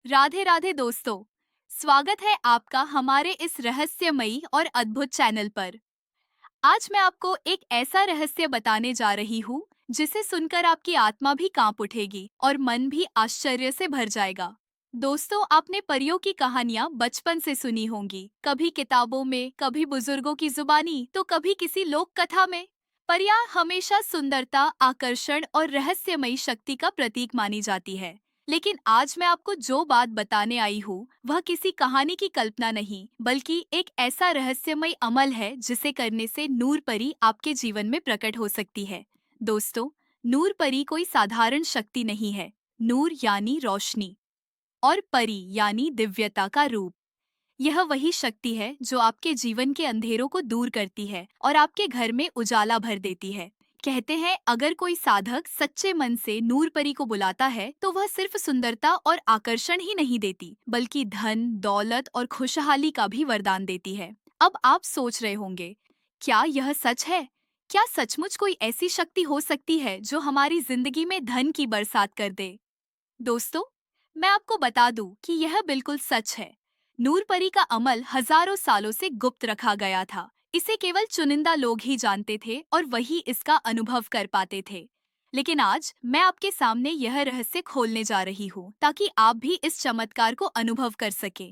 राधे राधे दोस्तों। स्वागत है आपका हमारे इस रहस्यमयी और अद्भुत चैनल पर। आज मैं आपको एक ऐसा रहस्य बताने जा रही हूँ जिसे सुनकर आपकी आत्मा भी कांप उठेगी और मन भी आश्चर्य से भर जाएगा। दोस्तों, आपने परियों की कहानियाँ बचपन से सुनी होंगी, कभी किताबों में, कभी बुजुर्गों की जुबानी, तो कभी किसी लोक कथा में। परियां हमेशा सुंदरता, आकर्षण और रहस्यमयी शक्ति का प्रतीक मानी जाती है। लेकिन आज मैं आपको जो बात बताने आई हूँ वह किसी कहानी की कल्पना नहीं, बल्कि एक ऐसा रहस्यमय अमल है जिसे करने से नूर परी आपके जीवन में प्रकट हो सकती है। दोस्तों, नूर परी कोई साधारण शक्ति नहीं है। नूर यानी रोशनी और परी यानी दिव्यता का रूप। यह वही शक्ति है जो आपके जीवन के अंधेरों को दूर करती है और आपके घर में उजाला भर देती है। कहते हैं, अगर कोई साधक सच्चे मन से नूर परी को बुलाता है तो वह सिर्फ सुंदरता और आकर्षण ही नहीं देती, बल्कि धन, दौलत और खुशहाली का भी वरदान देती है। अब आप सोच रहे होंगे, क्या यह सच है? क्या सचमुच कोई ऐसी शक्ति हो सकती है जो हमारी जिंदगी में धन की बरसात कर दे? दोस्तों, मैं आपको बता दूं कि यह बिल्कुल सच है। नूरपरी का अमल हजारों सालों से गुप्त रखा गया था। इसे केवल चुनिंदा लोग ही जानते थे और वही इसका अनुभव कर पाते थे। लेकिन आज मैं आपके सामने यह रहस्य खोलने जा रही हूँ ताकि आप भी इस चमत्कार को अनुभव कर सके।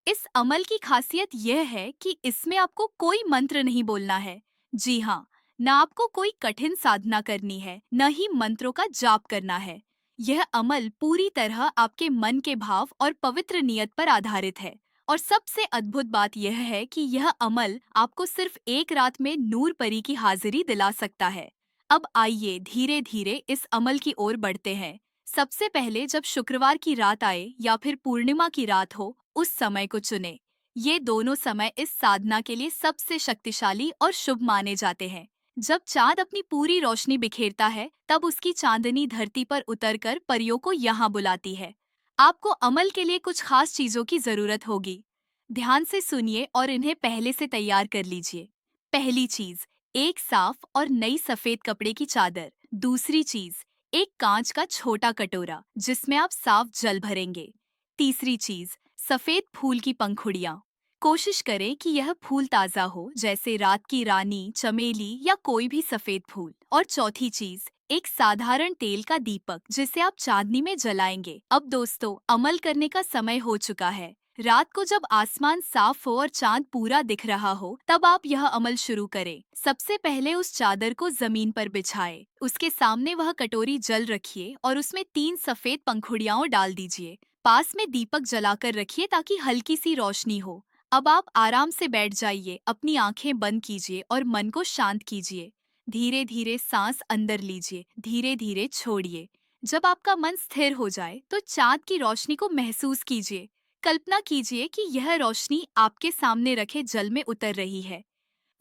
इस अमल की खासियत यह है कि इसमें आपको कोई मंत्र नहीं बोलना है। जी हाँ, न आपको कोई कठिन साधना करनी है, न ही मंत्रों का जाप करना है। यह अमल पूरी तरह आपके मन के भाव और पवित्र नियत पर आधारित है। और सबसे अद्भुत बात यह है कि यह अमल आपको सिर्फ एक रात में नूर परी की हाजिरी दिला सकता है। अब आइए धीरे धीरे इस अमल की ओर बढ़ते हैं। सबसे पहले जब शुक्रवार की रात आए या फिर पूर्णिमा की रात हो, उस समय को चुने। ये दोनों समय इस साधना के लिए सबसे शक्तिशाली और शुभ माने जाते हैं। जब चांद अपनी पूरी रोशनी बिखेरता है, तब उसकी चांदनी धरती पर उतरकर परियों को यहाँ बुलाती है। आपको अमल के लिए कुछ खास चीजों की जरूरत होगी। ध्यान से सुनिए और इन्हें पहले से तैयार कर लीजिए। पहली चीज, एक साफ और नई सफेद कपड़े की चादर। दूसरी चीज, एक कांच का छोटा कटोरा जिसमें आप साफ जल भरेंगे। तीसरी चीज, सफेद फूल की पंखुड़ियाँ। कोशिश करें कि यह फूल ताजा हो, जैसे रात की रानी, चमेली या कोई भी सफेद फूल। और चौथी चीज, एक साधारण तेल का दीपक जिसे आप चांदनी में जलाएंगे। अब दोस्तों, अमल करने का समय हो चुका है। रात को जब आसमान साफ हो और चांद पूरा दिख रहा हो, तब आप यह अमल शुरू करें। सबसे पहले उस चादर को जमीन पर बिछाएं। उसके सामने वह कटोरी जल रखिए और उसमें 3 सफेद पंखुड़ियाओं डाल दीजिए। पास में दीपक जलाकर रखिए ताकि हल्की सी रोशनी हो। अब आप आराम से बैठ जाइए, अपनी आंखें बंद कीजिए और मन को शांत कीजिए। धीरे धीरे सांस अंदर लीजिए, धीरे धीरे छोड़िए। जब आपका मन स्थिर हो जाए तो चांद की रोशनी को महसूस कीजिए। कल्पना कीजिए कि यह रोशनी आपके सामने रखे जल में उतर रही है।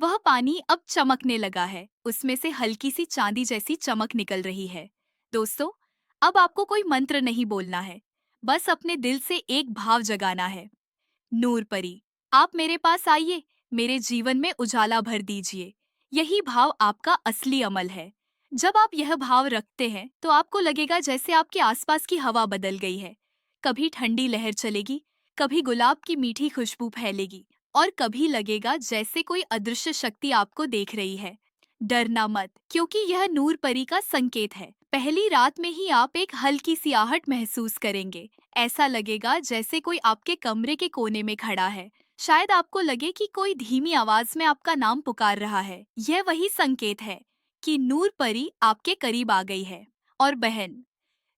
वह पानी अब चमकने लगा है, उसमें से हल्की सी चांदी जैसी चमक निकल रही है। दोस्तों, अब आपको कोई मंत्र नहीं बोलना है, बस अपने दिल से एक भाव जगाना है। नूर परी, आप मेरे पास आइए, मेरे जीवन में उजाला भर दीजिए। यही भाव आपका असली अमल है। जब आप यह भाव रखते हैं तो आपको लगेगा जैसे आपके आसपास की हवा बदल गई है। कभी ठंडी लहर चलेगी, कभी गुलाब की मीठी खुशबू फैलेगी और कभी लगेगा जैसे कोई अदृश्य शक्ति आपको देख रही है। डरना मत, क्योंकि यह नूर परी का संकेत है। पहली रात में ही आप एक हल्की सी आहट महसूस करेंगे। ऐसा लगेगा जैसे कोई आपके कमरे के कोने में खड़ा है। शायद आपको लगे कि कोई धीमी आवाज में आपका नाम पुकार रहा है। यह वही संकेत है कि नूर परी आपके करीब आ गई है। और बहन,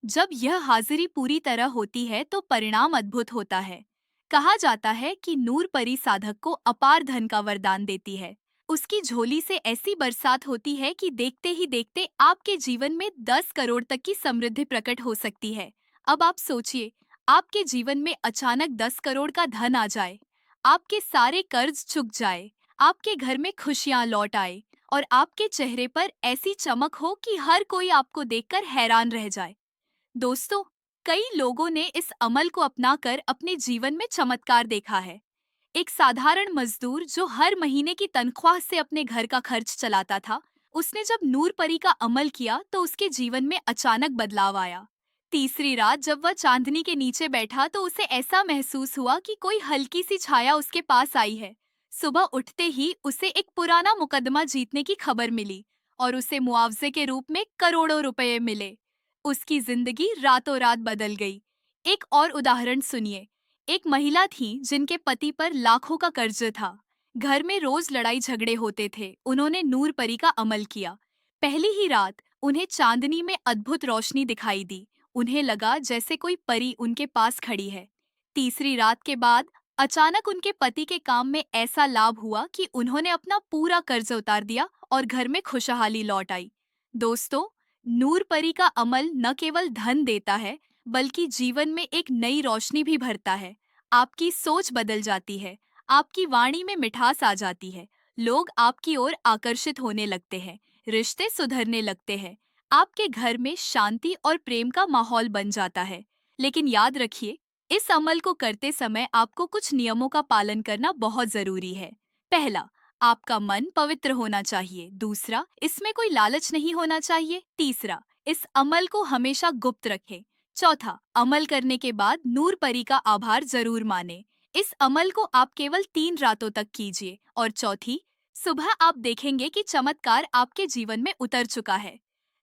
जब यह हाजिरी पूरी तरह होती है तो परिणाम अद्भुत होता है। कहा जाता है कि नूर परी साधक को अपार धन का वरदान देती है। उसकी झोली से ऐसी बरसात होती है कि देखते ही देखते आपके जीवन में 10 करोड़ तक की समृद्धि प्रकट हो सकती है। अब आप सोचिए, आपके जीवन में अचानक 10 करोड़ का धन आ जाए, आपके सारे कर्ज चुक जाए, आपके घर में खुशियां लौट आए और आपके चेहरे पर ऐसी चमक हो कि हर कोई आपको देखकर हैरान रह जाए। दोस्तों, कई लोगों ने इस अमल को अपनाकर अपने जीवन में चमत्कार देखा है। एक साधारण मजदूर जो हर महीने की तनख्वाह से अपने घर का खर्च चलाता था, उसने जब नूर परी का अमल किया तो उसके जीवन में अचानक बदलाव आया। तीसरी रात जब वह चांदनी के नीचे बैठा तो उसे ऐसा महसूस हुआ कि कोई हल्की सी छाया उसके पास आई है। सुबह उठते ही उसे एक पुराना मुकदमा जीतने की खबर मिली और उसे मुआवजे के रूप में करोड़ों रुपए मिले। उसकी जिंदगी रातों रात बदल गई। एक और उदाहरण सुनिए। एक महिला थी जिनके पति पर लाखों का कर्ज था। घर में रोज लड़ाई झगड़े होते थे। उन्होंने नूर परी का अमल किया। पहली ही रात उन्हें चांदनी में अद्भुत रोशनी दिखाई दी। उन्हें लगा जैसे कोई परी उनके पास खड़ी है। तीसरी रात के बाद अचानक उनके पति के काम में ऐसा लाभ हुआ कि उन्होंने अपना पूरा कर्ज उतार दिया और घर में खुशहाली लौट आई। दोस्तों, नूर परी का अमल न केवल धन देता है, बल्कि जीवन में एक नई रोशनी भी भरता है। आपकी सोच बदल जाती है, आपकी वाणी में मिठास आ जाती है, लोग आपकी ओर आकर्षित होने लगते हैं, रिश्ते सुधरने लगते हैं, आपके घर में शांति और प्रेम का माहौल बन जाता है। लेकिन याद रखिए, इस अमल को करते समय आपको कुछ नियमों का पालन करना बहुत जरूरी है। पहला, आपका मन पवित्र होना चाहिए। दूसरा, इसमें कोई लालच नहीं होना चाहिए। तीसरा, इस अमल को हमेशा गुप्त रखें। चौथा, अमल करने के बाद नूर परी का आभार जरूर माने। इस अमल को आप केवल 3 रातों तक कीजिए और चौथी, सुबह आप देखेंगे कि चमत्कार आपके जीवन में उतर चुका है।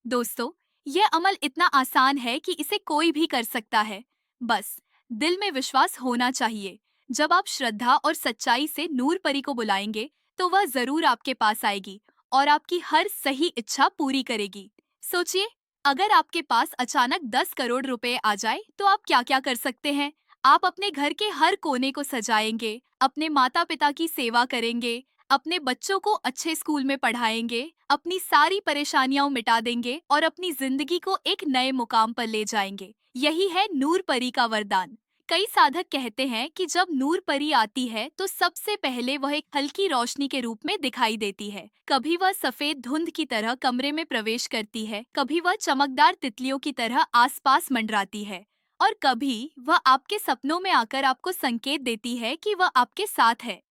दोस्तों, यह अमल इतना आसान है कि इसे कोई भी कर सकता है। बस दिल में विश्वास होना चाहिए। जब आप श्रद्धा और सच्चाई से नूर परी को बुलाएंगे, तो वह जरूर आपके पास आएगी और आपकी हर सही इच्छा पूरी करेगी। सोचिए, अगर आपके पास अचानक 10 करोड़ रुपए आ जाए, तो आप क्या क्या कर सकते हैं? आप अपने घर के हर कोने को सजाएंगे, अपने माता पिता की सेवा करेंगे, अपने बच्चों को अच्छे स्कूल में पढ़ाएंगे, अपनी सारी परेशानियां मिटा देंगे और अपनी जिंदगी को एक नए मुकाम पर ले जाएंगे। यही है नूर परी का वरदान। कई साधक कहते हैं कि जब नूर परी आती है तो सबसे पहले वह एक हल्की रोशनी के रूप में दिखाई देती है। कभी वह सफेद धुंध की तरह कमरे में प्रवेश करती है, कभी वह चमकदार तितलियों की तरह आसपास मंडराती है और कभी वह आपके सपनों में आकर आपको संकेत देती है कि वह आपके साथ है।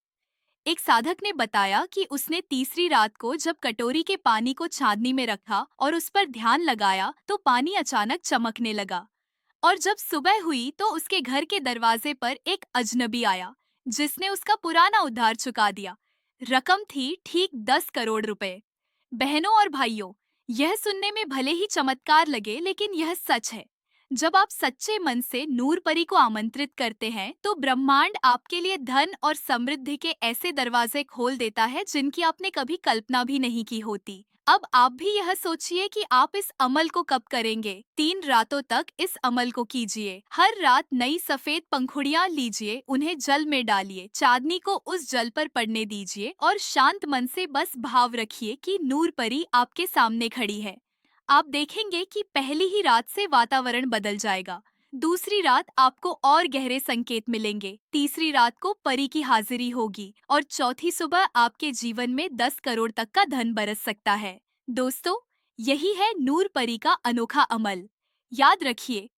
एक साधक ने बताया कि उसने तीसरी रात को जब कटोरी के पानी को छाननी में रखा और उस पर ध्यान लगाया तो पानी अचानक चमकने लगा। और जब सुबह हुई तो उसके घर के दरवाजे पर एक अजनबी आया, जिसने उसका पुराना उधार चुका दिया। रकम थी ठीक 10 करोड़ रुपए। बहनों और भाइयों, यह सुनने में भले ही चमत्कार लगे, लेकिन यह सच है। जब आप सच्चे मन से नूर परी को आमंत्रित करते हैं, तो ब्रह्मांड आपके लिए धन और समृद्धि के ऐसे दरवाजे खोल देता है जिनकी आपने कभी कल्पना भी नहीं की होती। अब आप भी यह सोचिए कि आप इस अमल को कब करेंगे। 3 रातों तक इस अमल को कीजिए। हर रात नई सफेद पंखुड़ियां लीजिए, उन्हें जल में डालिए, चांदनी को उस जल पर पड़ने दीजिए और शांत मन से बस भाव रखिए कि नूर परी आपके सामने खड़ी है। आप देखेंगे कि पहली ही रात से वातावरण बदल जाएगा। दूसरी रात आपको और गहरे संकेत मिलेंगे, तीसरी रात को परी की हाजिरी होगी और चौथी सुबह आपके जीवन में 10 करोड़ तक का धन बरस सकता है। दोस्तों, यही है नूर परी का अनोखा अमल। याद रखिए,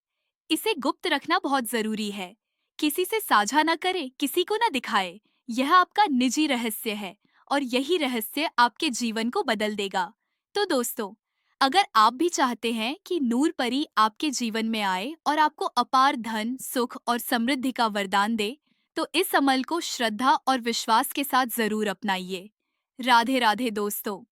इसे गुप्त रखना बहुत जरूरी है। किसी से साझा न करे, किसी को न दिखाए। यह आपका निजी रहस्य है और यही रहस्य आपके जीवन को बदल देगा। तो दोस्तों, अगर आप भी चाहते हैं कि नूर परी आपके जीवन में आए और आपको अपार धन, सुख और समृद्धि का वरदान दे, तो इस अमल को श्रद्धा और विश्वास के साथ जरूर अपनाइए। राधे राधे दोस्तों।